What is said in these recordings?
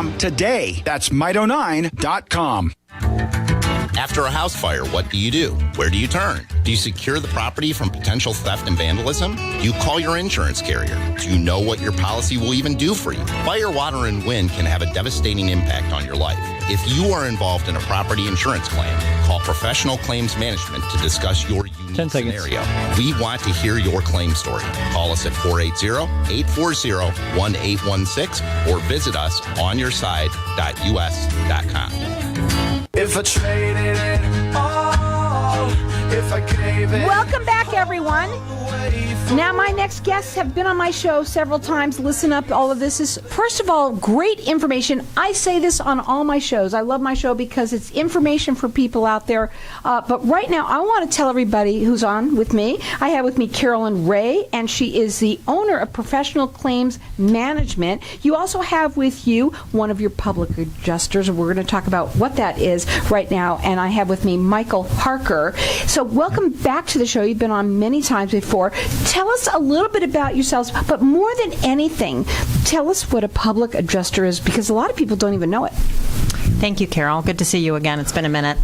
Mito9.com today. That's Mito9.com. After a house fire, what do you do? Where do you turn? Do you secure the property from potential theft and vandalism? Do you call your insurance carrier? Do you know what your policy will even do for you? Fire, water, and wind can have a devastating impact on your life. If you are involved in a property insurance claim, call Professional Claims Management to discuss your unique scenario. We want to hear your claim story. Call us at 480-840-1816 or visit us on yourside.us.com. If I traded it all, if I gave it. Welcome back, everyone. Now, my next guests have been on my show several times. Listen up. All of this is, first of all, great information. I say this on all my shows. I love my show because it's information for people out there. But right now, I want to tell everybody who's on with me. I have with me Carolyn Ray, and she is the owner of Professional Claims Management. You also have with you one of your public adjusters, and we're going to talk about what that is right now. And I have with me Michael Harker. So welcome back to the show. You've been on many times before. Tell us a little bit about yourselves, but more than anything, tell us what a public adjuster is, because a lot of people don't even know it. Thank you, Carol. Good to see you again. It's been a minute.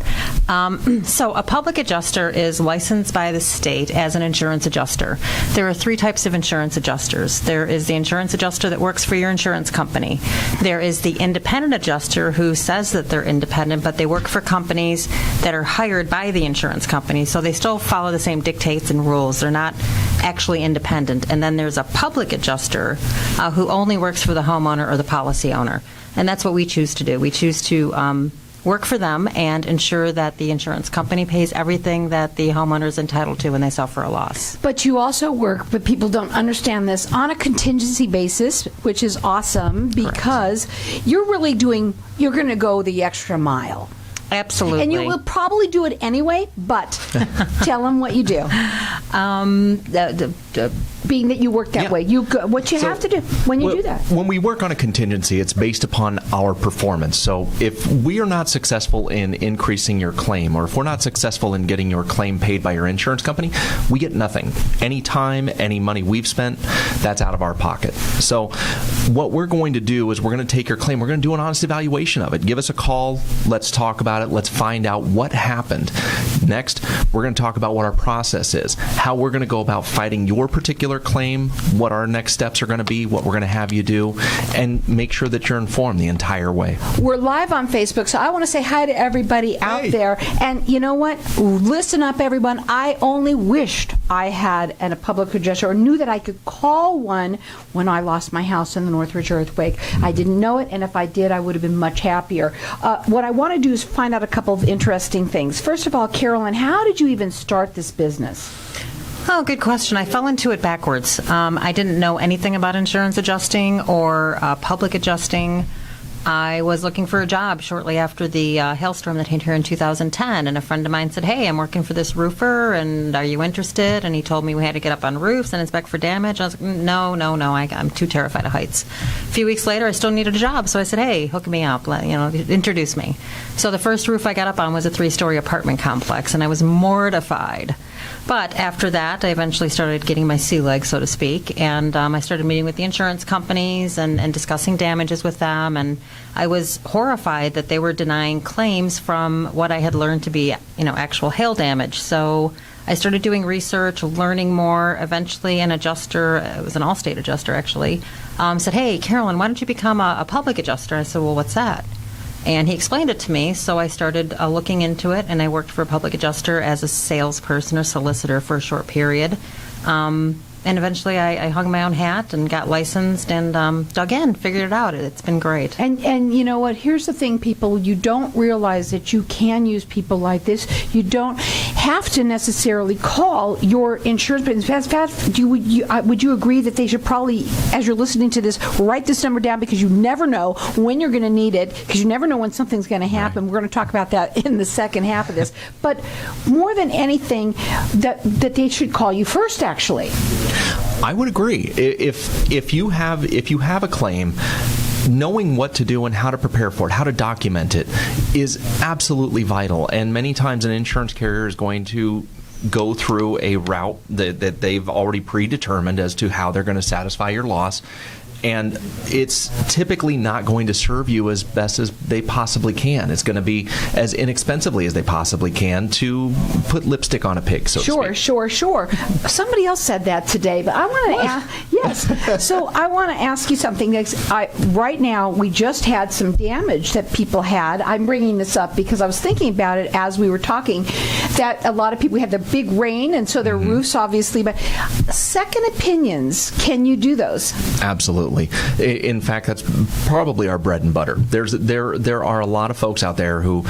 So a public adjuster is licensed by the state as an insurance adjuster. There are three types of insurance adjusters. There is the insurance adjuster that works for your insurance company. There is the independent adjuster who says that they're independent, but they work for companies that are hired by the insurance company, so they still follow the same dictates and rules. They're not actually independent. And then there's a public adjuster who only works for the homeowner or the policy owner. And that's what we choose to do. We choose to work for them and ensure that the insurance company pays everything that the homeowner is entitled to when they suffer a loss. But you also work, but people don't understand this, on a contingency basis, which is awesome because you're really you're going to go the extra mile. Absolutely. And you will probably do it anyway, but tell them what you do. Being that you work that way, what you have to do when you do that. When we work on a contingency, it's based upon our performance. So if we are not successful in increasing your claim, or if we're not successful in getting your claim paid by your insurance company, we get nothing. Any time, any money we've spent, that's out of our pocket. So what we're going to do is we're going to take your claim, we're going to do an honest evaluation of it. Give us a call, let's talk about it, let's find out what happened. Next, we're going to talk about what our process is, how we're going to go about fighting your particular claim, what our next steps are going to be, what we're going to have you do, and make sure that you're informed the entire way. We're live on Facebook, so I want to say hi to everybody out there. And you know what? Listen up, everyone. I only wished I had a public adjuster, or knew that I could call one when I lost my house in the Northridge earthquake. I didn't know it, and if I did, I would have been much happier. What I want to do is find out a couple of interesting things. First of all, Carolyn, how did you even start this business? Oh, good question. I fell into it backwards. I didn't know anything about insurance adjusting or public adjusting. I was looking for a job shortly after the hailstorm that hit here in 2010, and a friend of mine said, "Hey, I'm working for this roofer, and are you interested?" And he told me we had to get up on roofs and inspect for damage. I was like, no, I'm too terrified of heights. A few weeks later, I still needed a job, so I said, "Hey, hook me up, introduce me." So the first roof I got up on was a 3-story apartment complex, and I was mortified. But after that, I eventually started getting my sea legs, so to speak, and I started meeting with the insurance companies and discussing damages with them, and I was horrified that they were denying claims from what I had learned to be, actual hail damage. So I started doing research, learning more. Eventually, an adjuster, it was an Allstate adjuster actually, said, "Hey, Carolyn, why don't you become a public adjuster?" I said, "Well, what's that?" And he explained it to me, so I started looking into it, and I worked for a public adjuster as a salesperson or solicitor for a short period. And eventually I hung my own hat and got licensed and dug in, figured it out. It's been great. And you know what? Here's the thing, people. You don't realize that you can use people like this. You don't have to necessarily call your insurance. But would you agree that they should probably, as you're listening to this, write this number down, because you never know when you're going to need it, because you never know when something's going to happen. Right. We're going to talk about that in the second half of this. But more than anything, that they should call you first, actually. I would agree. If you have a claim, knowing what to do and how to prepare for it, how to document it, is absolutely vital. And many times an insurance carrier is going to go through a route that they've already predetermined as to how they're going to satisfy your loss. And it's typically not going to serve you as best as they possibly can. It's going to be as inexpensively as they possibly can to put lipstick on a pig, so to speak. Sure. Somebody else said that today, but I want to ask, yes. So I want to ask you something. Right now, we just had some damage that people had. I'm bringing this up because I was thinking about it as we were talking, that a lot of people had the big rain, and so their roofs obviously, but second opinions, can you do those? Absolutely. In fact, that's probably our bread and butter. There are a lot of folks out there who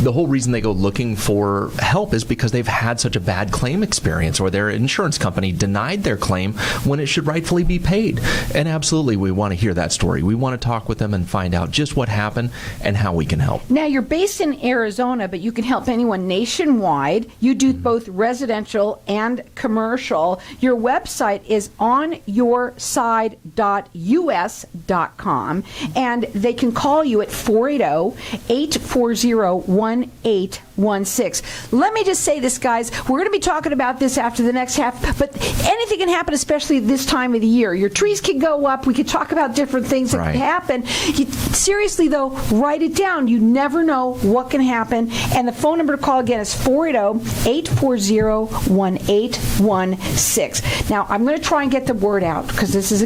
the whole reason they go looking for help is because they've had such a bad claim experience, or their insurance company denied their claim when it should rightfully be paid. And absolutely, we want to hear that story. We want to talk with them and find out just what happened and how we can help. Now, you're based in Arizona, but you can help anyone nationwide. You do both residential and commercial. Your website is onyourside.us.com, and they can call you at 480-840-1816. Let me just say this, guys. We're going to be talking about this after the next half, but anything can happen, especially this time of the year. Your trees can go up. We could talk about different things that can happen. Seriously, though, write it down. You never know what can happen. And the phone number to call again is 480-840-1816. Now, I'm going to try and get the word out because this is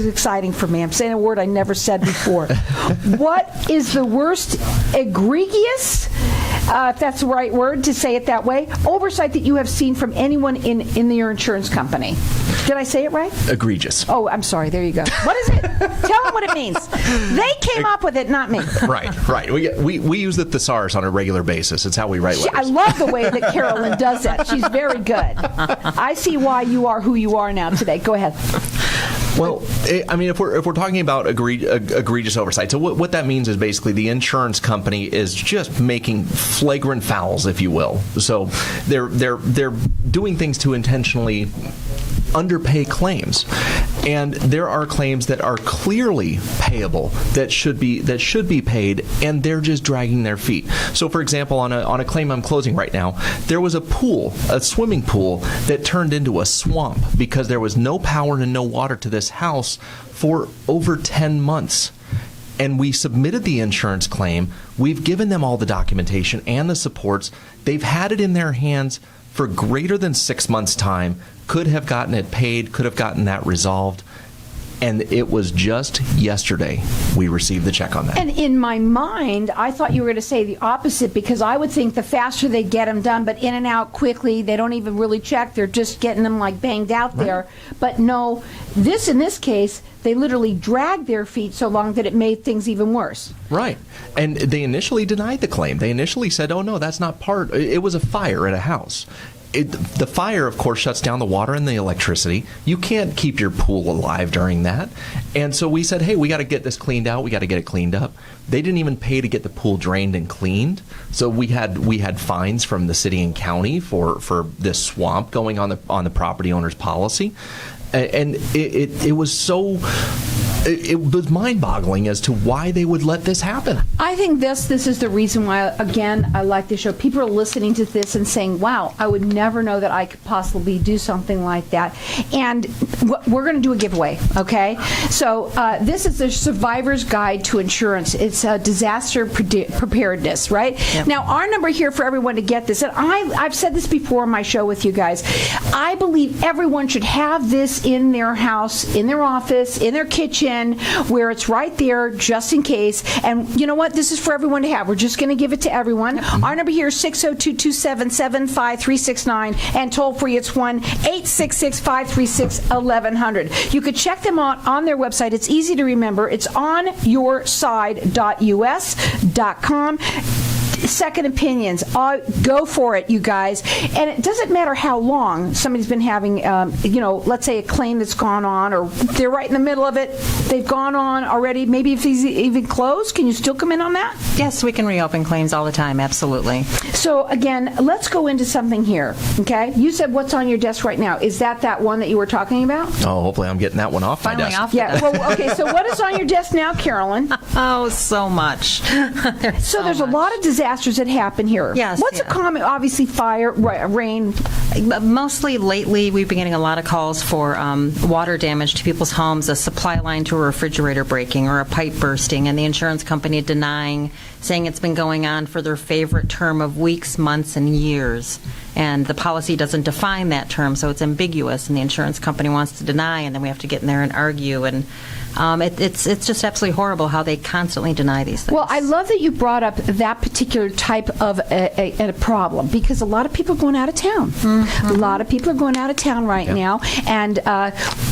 exciting for me. I'm saying a word I never said before. What is the worst egregious, if that's the right word to say it that way, oversight that you have seen from anyone in your insurance company? Did I say it right? Egregious. Oh, I'm sorry. There you go. What is it? Tell them what it means. They came up with it, not me. Right. We use the thesaurus on a regular basis. It's how we write letters. I love the way that Carolyn does that. She's very good. I see why you are who you are now today. Go ahead. Well, I mean, if we're talking about egregious oversight, so what that means is basically the insurance company is just making flagrant fouls, if you will. So they're doing things to intentionally underpay claims, and there are claims that are clearly payable that should be paid, and they're just dragging their feet. So, for example, on a claim I'm closing right now, there was a swimming pool that turned into a swamp because there was no power and no water to this house for over 10 months. And we submitted the insurance claim. We've given them all the documentation and the supports. They've had it in their hands for greater than 6 months' time, could have gotten it paid, could have gotten that resolved. And it was just yesterday we received the check on that. And in my mind, I thought you were going to say the opposite, because I would think the faster they get them done, but in and out quickly, they don't even really check. They're just getting them like banged out there. But no, in this case, they literally dragged their feet so long that it made things even worse. Right. And they initially denied the claim. They initially said, oh, no, that's not part. It was a fire at a house. The fire, of course, shuts down the water and the electricity. You can't keep your pool alive during that. And so we said, hey, we got to get this cleaned out. We got to get it cleaned up. They didn't even pay to get the pool drained and cleaned. So we had fines from the city and county for this swamp going on the property owner's policy. And it was so... It was mind-boggling as to why they would let this happen. I think this is the reason why, again, I like this show. People are listening to this and saying, wow, I would never know that I could possibly do something like that. And we're going to do a giveaway, okay? So this is the Survivor's Guide to Insurance. It's disaster preparedness, right? Yep. Now, our number here for everyone to get this, and I've said this before on my show with you guys, I believe everyone should have this in their house, in their office, in their kitchen, where it's right there just in case. And you know what? This is for everyone to have. We're just going to give it to everyone. Our number here is 602-277-5369, and toll free it's 1-866-536-1100. You could check them out on their website. It's easy to remember. It's onyourside.us.com. Second opinions. Go for it, you guys. And it doesn't matter how long somebody's been having, let's say a claim that's gone on, or they're right in the middle of it. They've gone on already. Maybe if he's even closed, can you still come in on that? Yes, we can reopen claims all the time. Absolutely. So again, let's go into something here. Okay, you said what's on your desk right now. Is that one that you were talking about? Oh, hopefully I'm getting that one off Finally my desk. Off yeah. Well, okay. So what is on your desk now, Carolyn? Oh, so much. There's a lot of disaster disasters that happen here. Yes, What's a common, obviously, fire, rain? Mostly lately, we've been getting a lot of calls for water damage to people's homes, a supply line to a refrigerator breaking or a pipe bursting, and the insurance company denying, saying it's been going on for their favorite term of weeks, months, and years. And the policy doesn't define that term, so it's ambiguous, and the insurance company wants to deny, and then we have to get in there and argue. And it's just absolutely horrible how they constantly deny these things. Well, I love that you brought up that particular type of a problem, because a lot of people are going out of town. A lot of people are going out of town right now, and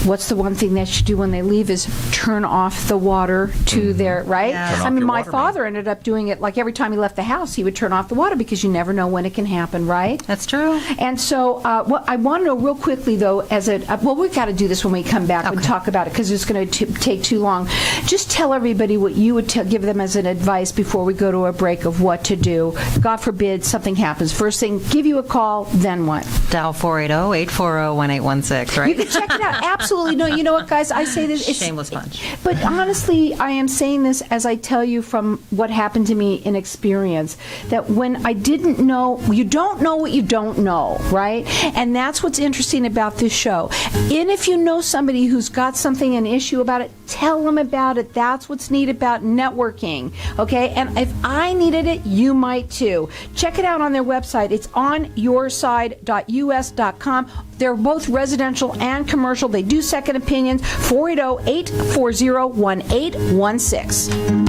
what's the one thing they should do when they leave is turn off the water to their, right? Yes. I mean, my father ended up doing it, like every time he left the house, he would turn off the water, because you never know when it can happen, right? That's true. And so what I want to know real quickly, though, we've got to do this when we come back and talk about it, because it's going to take too long. Just tell everybody what you would give them as an advice before we go to a break of what to do. God forbid something happens. First thing, give you a call, then what? Dial 480-840-1816, right? You can check it out. Absolutely. No, you know what, guys? I say this. Shameless punch. But honestly, I am saying this as I tell you from what happened to me in experience, that when I didn't know, you don't know what you don't know, right? And that's what's interesting about this show. And if you know somebody who's got something, an issue about it, tell them about it. That's what's neat about networking, okay? And if I needed it, you might too. Check it out on their website. It's onyourside.us.com. They're both residential and commercial. They do second opinions. 480-840-1816.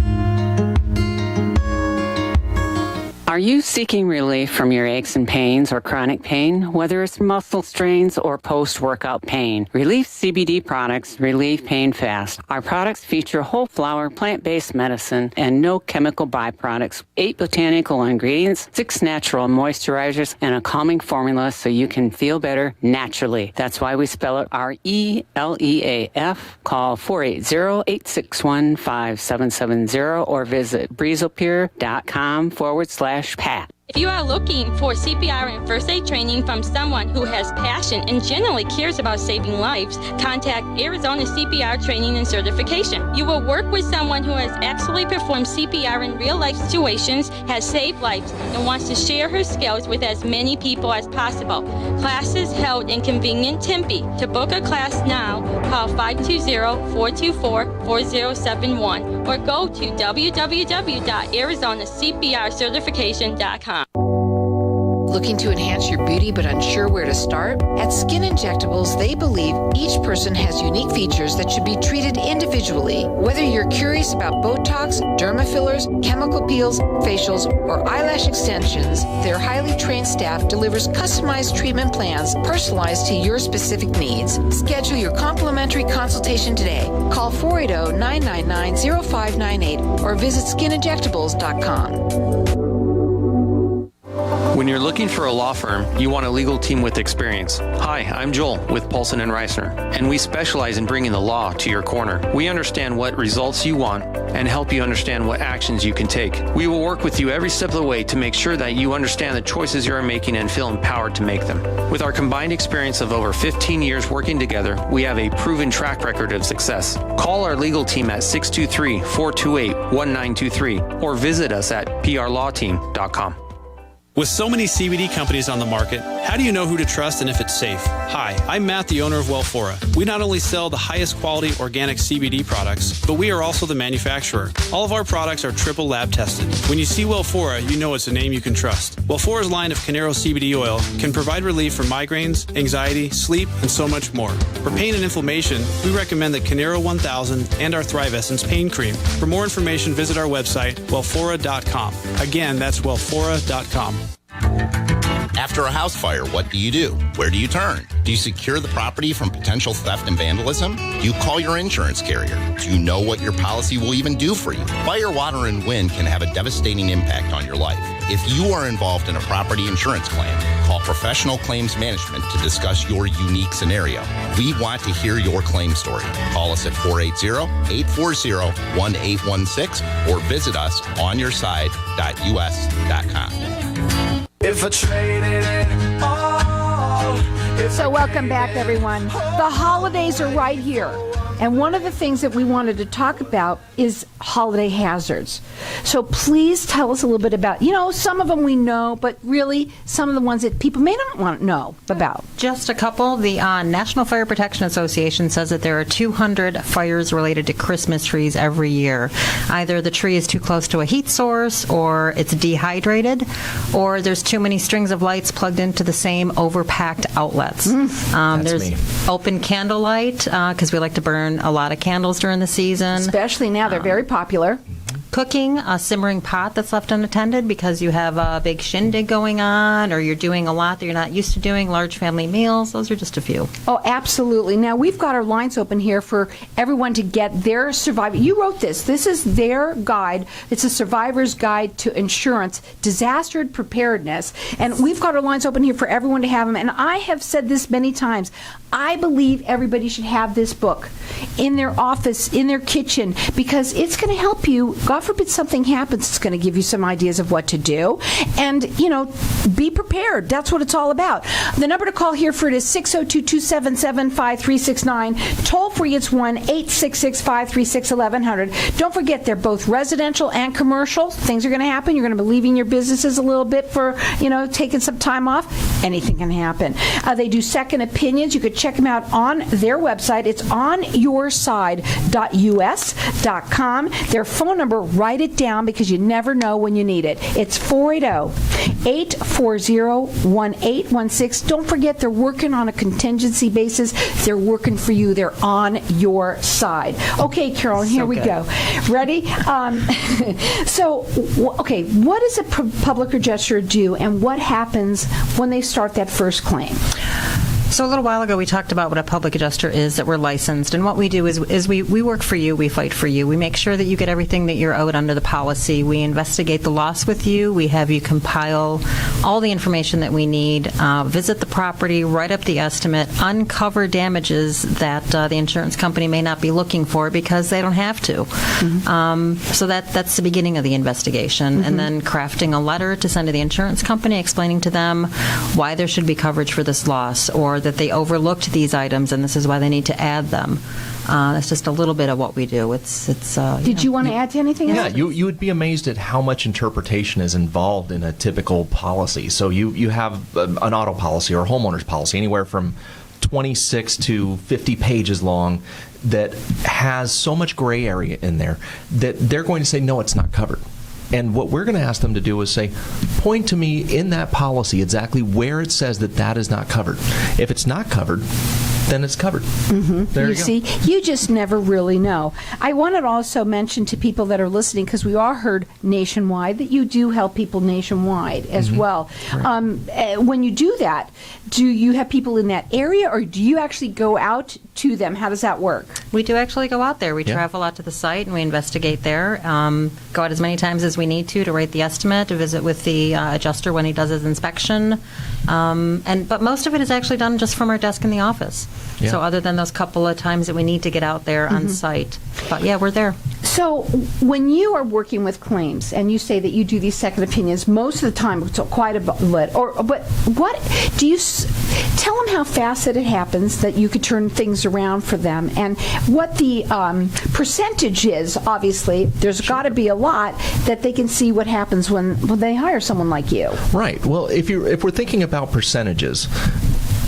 Are you seeking relief from your aches and pains or chronic pain, whether it's muscle strains or post-workout pain? Relief CBD products relieve pain fast. Our products feature whole flower, plant-based medicine, and no chemical byproducts, 8 botanical ingredients, 6 natural moisturizers, and a calming formula so you can feel better naturally. That's why we spell it RELEAF. Call 480-861-5770 or visit breezopure.com/Pat. If you are looking for CPR and first aid training from someone who has passion and genuinely cares about saving lives, contact Arizona CPR Training and Certification. You will work with someone who has actually performed CPR in real-life situations, has saved lives, and wants to share her skills with as many people as possible. Classes held in convenient Tempe. To book a class now, call 520-424-4071 or go to www.arizonacprcertification.com. Looking to enhance your beauty but unsure where to start? At Skin Injectables, they believe each person has unique features that should be treated individually. Whether you're curious about Botox, derma fillers, chemical peels, facials, or eyelash extensions, their highly trained staff delivers customized treatment plans personalized to your specific needs. Schedule your complimentary consultation today. Call 480-999-0598 or visit skininjectables.com. When you're looking for a law firm, you want a legal team with experience. Hi, I'm Joel with Paulson & Reisner, and we specialize in bringing the law to your corner. We understand what results you want and help you understand what actions you can take. We will work with you every step of the way to make sure that you understand the choices you are making and feel empowered to make them. With our combined experience of over 15 years working together, we have a proven track record of success. Call our legal team at 623-428-1923 or visit us at prlawteam.com. With so many CBD companies on the market, how do you know who to trust and if it's safe? Hi, I'm Matt, the owner of Wellfora. We not only sell the highest quality organic CBD products, but we are also the manufacturer. All of our products are triple lab tested. When you see Wellfora, you know it's a name you can trust. Wellfora's line of Canero CBD oil can provide relief from migraines, anxiety, sleep, and so much more. For pain and inflammation, we recommend the Canero 1000 and our Thrive Essence Pain Cream. For more information, visit our website, wellfora.com. Again, that's wellfora.com. After a house fire, what do you do? Where do you turn? Do you secure the property from potential theft and vandalism? Do you call your insurance carrier? Do you know what your policy will even do for you? Fire, water, and wind can have a devastating impact on your life. If you are involved in a property insurance claim, call Professional Claims Management to discuss your unique scenario. We want to hear your claim story. Call us at 480-840-1816 or visit us onyourside.us.com. If I traded it all, So welcome back, everyone. The holidays are right here. And one of the things that we wanted to talk about is holiday hazards. So please tell us a little bit about, some of them we know, but really some of the ones that people may not want to know about. Just a couple. The National Fire Protection Association says that there are 200 fires related to Christmas trees every year. Either the tree is too close to a heat source, or it's dehydrated, or there's too many strings of lights plugged into the same overpacked outlets. There's open candlelight, because we like to burn a lot of candles during the season. Especially now, they're very popular. Cooking, a simmering pot that's left unattended because you have a big shindig going on, or you're doing a lot that you're not used to doing, large family meals. Those are just a few. Oh, absolutely. Now, we've got our lines open here for everyone to get their survivor. You wrote this. This is their guide. It's a survivor's guide to insurance, disaster preparedness. And we've got our lines open here for everyone to have them. And I have said this many times. I believe everybody should have this book in their office, in their kitchen, because it's going to help you. God forbid something happens, it's going to give you some ideas of what to do. And, be prepared. That's what it's all about. The number to call here for it is 602-277-5369. Toll free, it's 1-866-536-1100. Don't forget, they're both residential and commercial. Things are going to happen. You're going to be leaving your businesses a little bit for, taking some time off. Anything can happen. They do second opinions. You could check them out on their website. It's onyourside.us.com. Their phone number, write it down because you never know when you need it. It's 480-840-1816. Don't forget, they're working on a contingency basis. They're working for you. They're on your side. Okay, Carolyn, here we go. Ready? What does a public adjuster do, and what happens when they start that first claim? So a little while ago, we talked about what a public adjuster is, that we're licensed. And what we do is we work for you, we fight for you. We make sure that you get everything that you're owed under the policy. We investigate the loss with you. We have you compile all the information that we need, visit the property, write up the estimate, uncover damages that the insurance company may not be looking for because they don't have to. So that's the beginning of the investigation. And then crafting a letter to send to the insurance company explaining to them why there should be coverage for this loss, or that they overlooked these items and this is why they need to add them. That's just a little bit of what we do. Did you want to add to anything else? Yeah, you would be amazed at how much interpretation is involved in a typical policy. So you have an auto policy or a homeowner's policy, anywhere from 26 to 50 pages long, that has so much gray area in there that they're going to say, no, it's not covered. And what we're going to ask them to do is say, point to me in that policy exactly where it says that is not covered. If it's not covered, then it's covered. There you go. See, you just never really know. I wanted to also mention to people that are listening, because we are heard nationwide, that you do help people nationwide as well. Right. When you do that, do you have people in that area, or do you actually go out to them? How does that work? We do actually go out there. We travel out to the site and we investigate there. Go out as many times as we need to write the estimate, to visit with the adjuster when he does his inspection. But most of it is actually done just from our desk in the office. Yeah. So other than those couple of times that we need to get out there on site. But yeah, we're there. So when you are working with claims and you say that you do these second opinions, most of the time it's quite a bit, but what do you tell them how fast that it happens, that you could turn things around for them, and what the percentage is? Obviously, there's got to be a lot that they can see what happens when they hire someone like you. Right. Well, if we're thinking about percentages,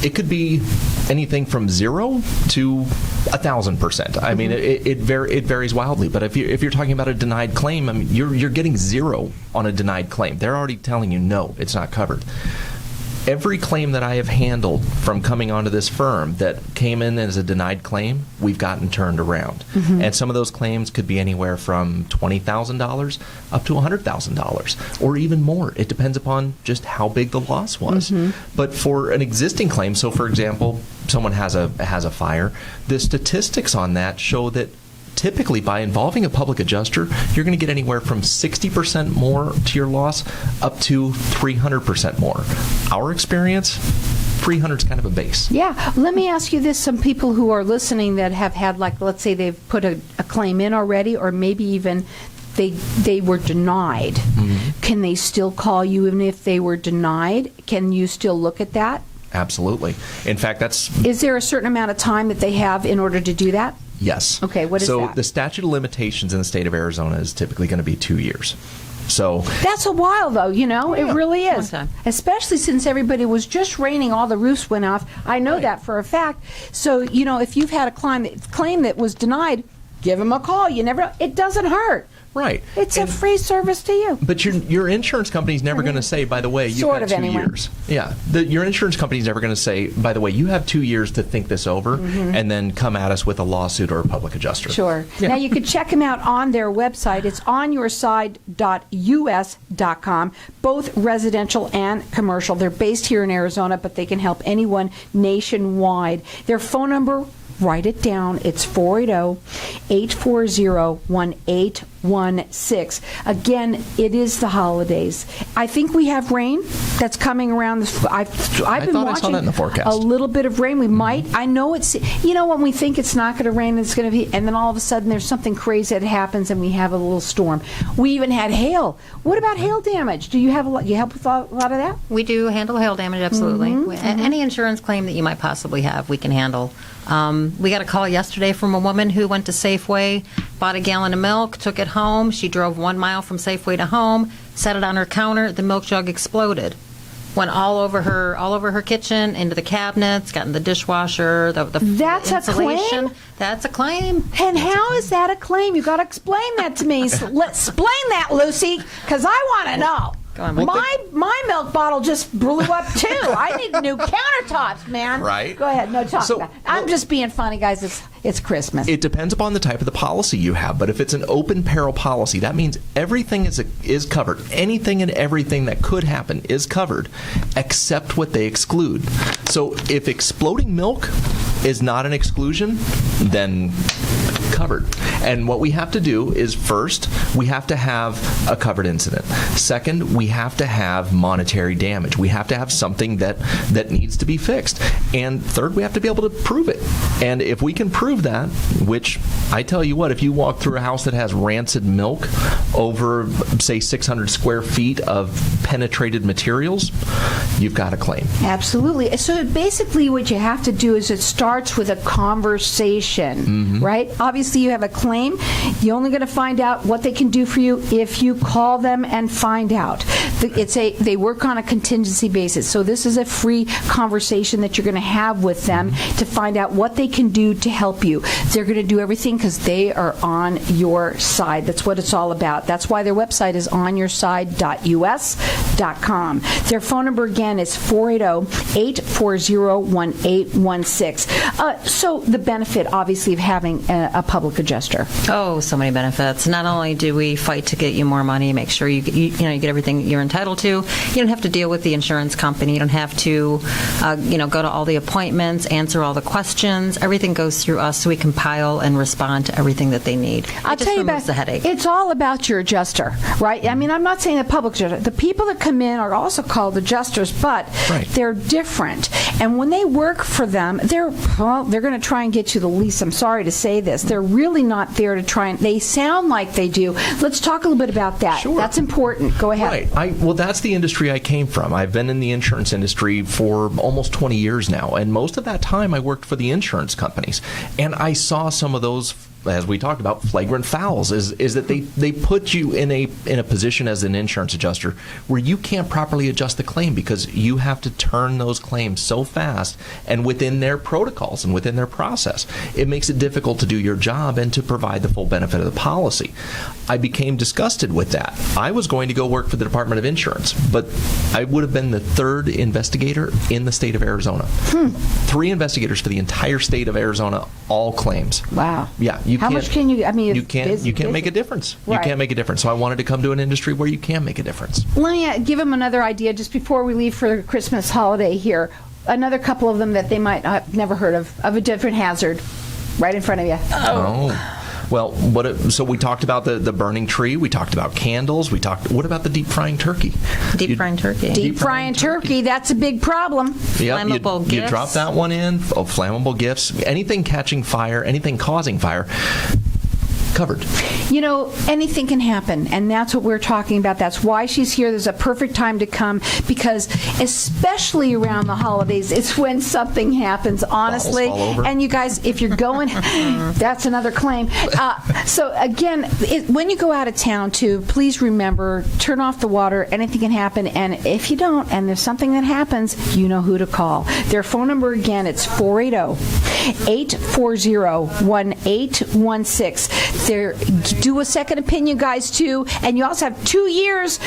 it could be anything from 0 to 1,000%. I mean, it varies wildly. But if you're talking about a denied claim, I mean, you're getting 0 on a denied claim. They're already telling you, no, it's not covered. Every claim that I have handled from coming onto this firm that came in as a denied claim, we've gotten turned around. And some of those claims could be anywhere from $20,000 up to $100,000, or even more. It depends upon just how big the loss was. But for an existing claim, so for example, someone has a fire, the statistics on that show that typically, by involving a public adjuster, you're going to get anywhere from 60% more to your loss up to 300% more. Our experience, 300 is kind of a base. Yeah. Let me ask you this. Some people who are listening that have had, like, let's say they've put a claim in already, or maybe even they were denied. Can they still call you even if they were denied? Can you still look at that? Absolutely. In fact, Is there a certain amount of time that they have in order to do that? Yes. Okay, what is so that? The statute of limitations in the state of Arizona is typically going to be 2 years. So that's a while, though, you know. It really is. Long time. Especially since everybody was just raining, all the roofs went off. I know that for a fact. So, you know, if you've had a claim that was denied, give them a call. You never. It doesn't hurt. Right. It's a free service to you. But your insurance company's never going to say, by the way, you've got 2 years. Yeah. Your insurance company's never going to say, by the way, you have 2 years to think this over and then come at us with a lawsuit or a public adjuster. Sure. Yeah. Now, you can check them out on their website. It's onyourside.us.com, both residential and commercial. They're based here in Arizona, but they can help anyone nationwide. Their phone number, write it down. It's 480-840-1816. Again, it is the holidays. I think we have rain that's coming around. I've been watching I saw that in the forecast. A little bit of rain. We might. I know it's, you know, when we think it's not going to rain, it's going to be, and then all of a sudden there's something crazy that happens and we have a little storm. We even had hail. What about hail damage? Do you have you help with a lot of that? We do handle hail damage, absolutely. Any insurance claim that you might possibly have, we can handle. We got a call yesterday from a woman who went to Safeway, bought a gallon of milk, took it home. She drove 1 mile from Safeway to home, set it on her counter. The milk jug exploded. Went all over her kitchen, into the cabinets, got in the dishwasher. That's insulation. A claim? That's a claim. And how is that a claim? You got to explain that to me. Explain that, Lucy, because I want to know. My milk bottle just blew up too. I need new countertops, man. Right. Go ahead. No, talk about it. I'm just being funny, guys. It's Christmas. It depends upon the type of the policy you have, but if it's an open peril policy, that means everything is covered. Anything and everything that could happen is covered, except what they exclude. So if exploding milk is not an exclusion, then covered. And what we have to do is, first, we have to have a covered incident. Second, we have to have monetary damage. We have to have something that needs to be fixed. And third, we have to be able to prove it. And if we can prove that, which I tell you what, if you walk through a house that has rancid milk over, say, 600 square feet of penetrated materials, you've got a claim. Absolutely. So basically what you have to do is it starts with a conversation, right? Obviously you have a claim. You're only going to find out what they can do for you if you call them and find out. They work on a contingency basis. So this is a free conversation that you're going to have with them to find out what they can do to help you. They're going to do everything because they are on your side. That's what it's all about. That's why their website is onyourside.us.com. Their phone number again is 480-840-1816. So the benefit, obviously, of having a public adjuster. Oh, so many benefits. Not only do we fight to get you more money, make sure you get everything you're entitled to. You don't have to deal with the insurance company. You don't have to go to all the appointments, answer all the questions. Everything goes through us, so we compile and respond to everything that they need. I'll tell you about the headache. It's all about your adjuster, right? I mean, I'm not saying the public adjuster. The people that come in are also called adjusters, but they're different. And when they work for them, they're going to try and get you the least. I'm sorry to say this. They're really not there to try and. They sound like they do. Let's talk a little bit about that. Sure. That's important. Go ahead. Right. Well, that's the industry I came from. I've been in the insurance industry for almost 20 years now, and most of that time I worked for the insurance companies, and I saw some of those, as we talked about, flagrant fouls, is that they put you in a position as an insurance adjuster where you can't properly adjust the claim because you have to turn those claims so fast and within their protocols and within their process. It makes it difficult to do your job and to provide the full benefit of the policy. I became disgusted with that. I was going to go work for the Department of Insurance, but I would have been the third investigator in the state of Arizona. 3 investigators for the entire state of Arizona, all claims. Wow. Yeah. How much can you? I mean, you can't make a difference. Right. You can't make a difference. So I wanted to come to an industry where you can make a difference. Let me give them another idea just before we leave for the Christmas holiday here. Another couple of them that they might have never heard of a different hazard, right in front of you. Oh. Well, so we talked about the burning tree. We talked about candles. What about the deep frying turkey? Deep frying turkey. That's a big problem. Yep, Flammable gifts. You drop that one in. Flammable gifts. Anything catching fire. Anything causing fire. covered. You know, anything can happen, and that's what we're talking about. That's why she's here. There's a perfect time to come, because especially around the holidays, it's when something happens, honestly. Balls fall over. And you guys, if you're going, that's another claim. So again, when you go out of town too, please remember, turn off the water. Anything can happen, and if you don't, and there's something that happens, you know who to call. Their phone number, again, it's 480-840-1816. Do a second opinion, guys, too, and you also have 2 years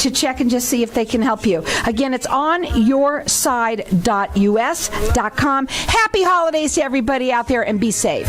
to check and just see if they can help you. Again, it's onyourside.us.com. Happy holidays to everybody out there, and be safe.